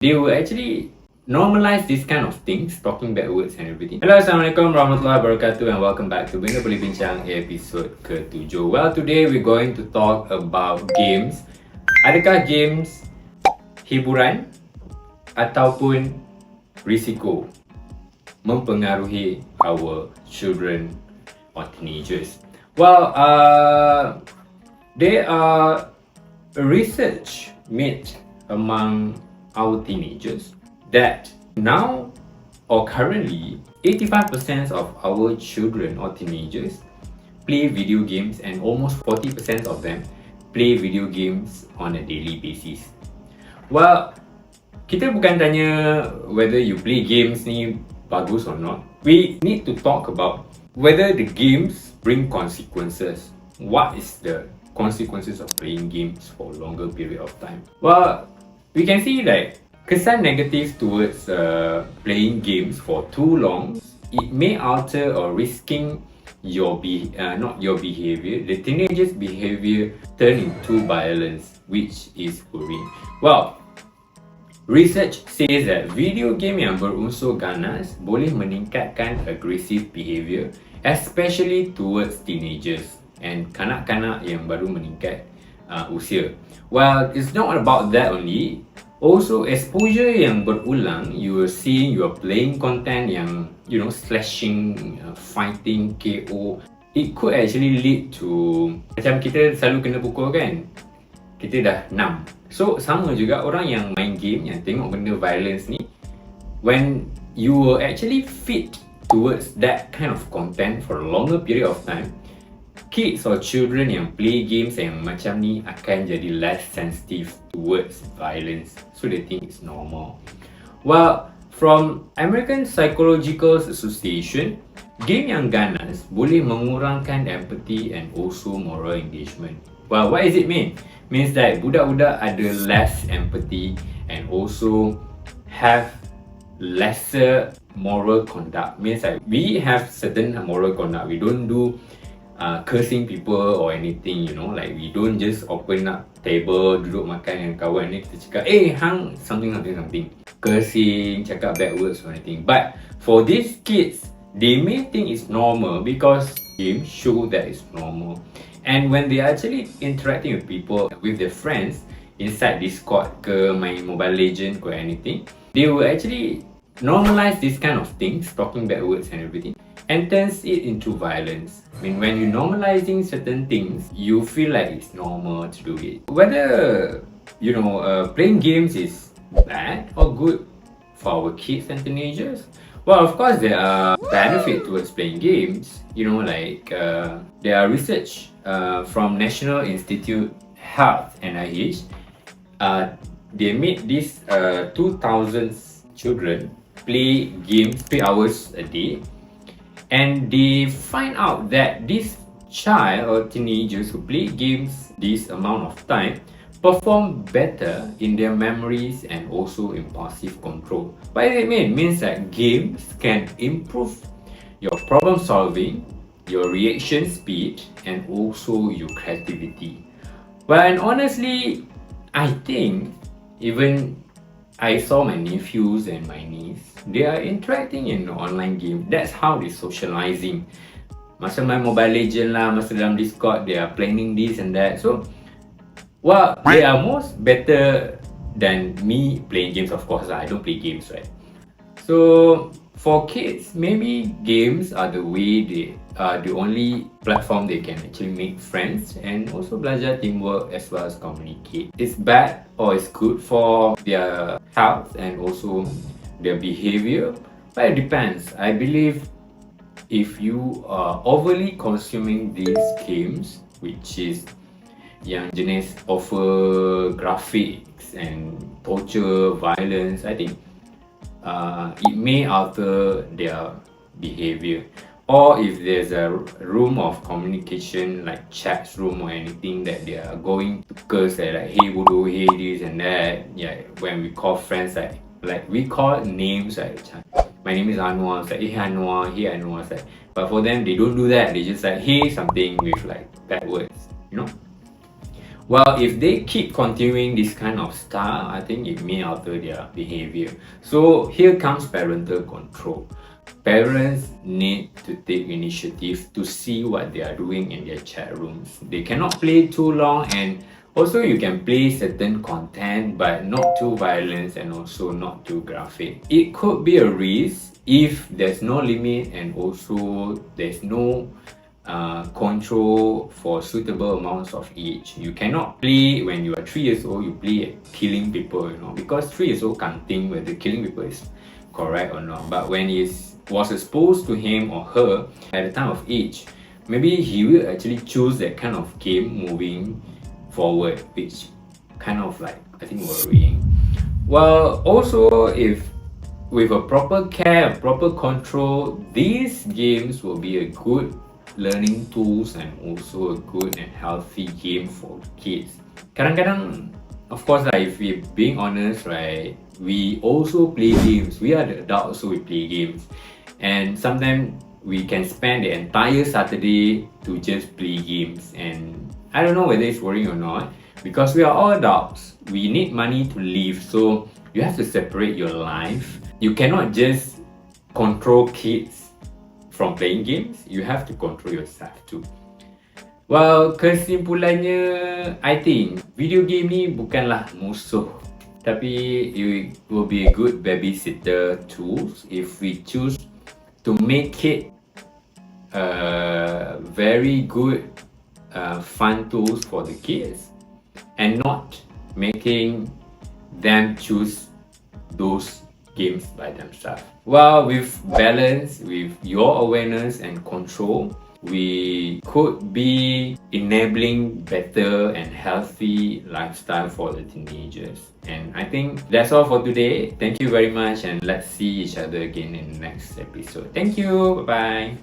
they will actually normalize this kind of things, talking bad words and everything. Hello, Assalamualaikum warahmatullahi wabarakatuh, and welcome back to Perbincangan episode ke-7. Well, today we're going to talk about games. Adakah games hiburan ataupun risiko mempengaruhi our children or teenagers? Well, there are research made among our teenagers that now or currently 85% of our children or teenagers play video games, and almost 40% of them play video games on a daily basis. Well, kita bukan tanya whether you play games ni bagus or not. We need to talk about whether the games bring consequences. What is the consequences of playing games for a longer period of time? Well, we can see that kesan negative towards playing games for too long, it may alter or risking your not your behavior, the teenager's behavior turn into violence, which is worrying. Well, research says that video game yang berunsur ganas boleh meningkatkan aggressive behavior, especially towards teenagers and kanak-kanak yang baru meningkat usia. Well, it's not about that only. Also, exposure yang berulang, you are seeing, you are playing content yang, you know, slashing, fighting, KO. It could actually lead to, macam kita selalu kena pukul kan, kita dah numb. So, sama juga orang yang main game, yang tengok benda violence ni, when you will actually feed towards that kind of content for a longer period of time, kids or children yang play games yang macam ni akan jadi less sensitive towards violence. So they think it's normal. Well, from American Psychological Association, game yang ganas boleh mengurangkan empathy and also moral engagement. Well, what does it mean? Means that budak-budak ada less empathy and also have lesser moral conduct. Means that we have certain moral conduct. We don't do cursing people or anything, you know, like we don't just open up table, duduk makan dengan kawan ni, kita cakap, hang, something, cursing, cakap bad words or anything. But for these kids, they may think it's normal because games show that it's normal. And when they are actually interacting with people, with their friends, inside Discord ke, main Mobile Legend or anything, they will actually normalize this kind of things, talking bad words and everything, and turns it into violence. I mean, when you're normalizing certain things, you feel like it's normal to do it. Whether, you know, playing games is bad or good for our kids and teenagers, well, of course there are benefits towards playing games. You know, like there are research from National Institute Health, NIH. They made this 2,000 children play games 3 hours a day. And they find out that this child or teenagers who play games this amount of time perform better in their memories and also impulsive control. What does it mean? It means that games can improve your problem solving, your reaction speed, and also your creativity. Well, and honestly, I think even I saw my nephews and my niece, they are interacting in the online game. That's how they're socializing. Masa main Mobile Legend lah, masa dalam Discord, they are planning this and that. So, well, they are most better than me playing games, of course lah. I don't play games, right? So, for kids, maybe games are the way the only platform they can actually make friends and also belajar teamwork as well as communicate. It's bad or it's good for their health and also their behavior, but it depends. I believe if you are overly consuming these games, which is yang jenis offer graphics and torture, violence, I think it may alter their behavior. Or if there's a room of communication like chat room or anything that they are going to curse like hey bodoh, hey this and that. Yeah, when we call friends like we call names like my name is Anwar, it's like hey Anwar, hey Anwar, it's like, but for them they don't do that. They just like hey something with like bad words, you know. Well, if they keep continuing this kind of style, I think it may alter their behavior. So here comes parental control. Parents need to take initiative to see what they are doing in their chat rooms. They cannot play too long, and also you can play certain content but not too violent and also not too graphic. It could be a risk if there's no limit and also there's no control for suitable amounts of age. You cannot play when you are 3 years old, you play at killing people, because 3 years old can't think whether killing people is correct or not. But when it was exposed to him or her at the time of age, maybe he will actually choose that kind of game moving forward, which kind of like, I think, worrying. Well, also if with a proper care, proper control, these games will be a good learning tools and also a good and healthy game for kids. Kadang-kadang, of course, if we're being honest, right, we also play games. We are the adults, so we play games. And sometimes we can spend the entire Saturday to just play games. And I don't know whether it's worrying or not, because we are all adults. We need money to live, so you have to separate your life. You cannot just control kids from playing games. You have to control yourself too. Well, kesimpulannya, I think video game ni bukanlah musuh, tapi it will be a good babysitter tools if we choose to make it very good fun tools for the kids and not making them choose those games by themselves. Well, with balance, with your awareness and control, we could be enabling better and healthy lifestyle for the teenagers. And I think that's all for today. Thank you very much, and let's see each other again in the next episode. Thank you. Bye bye.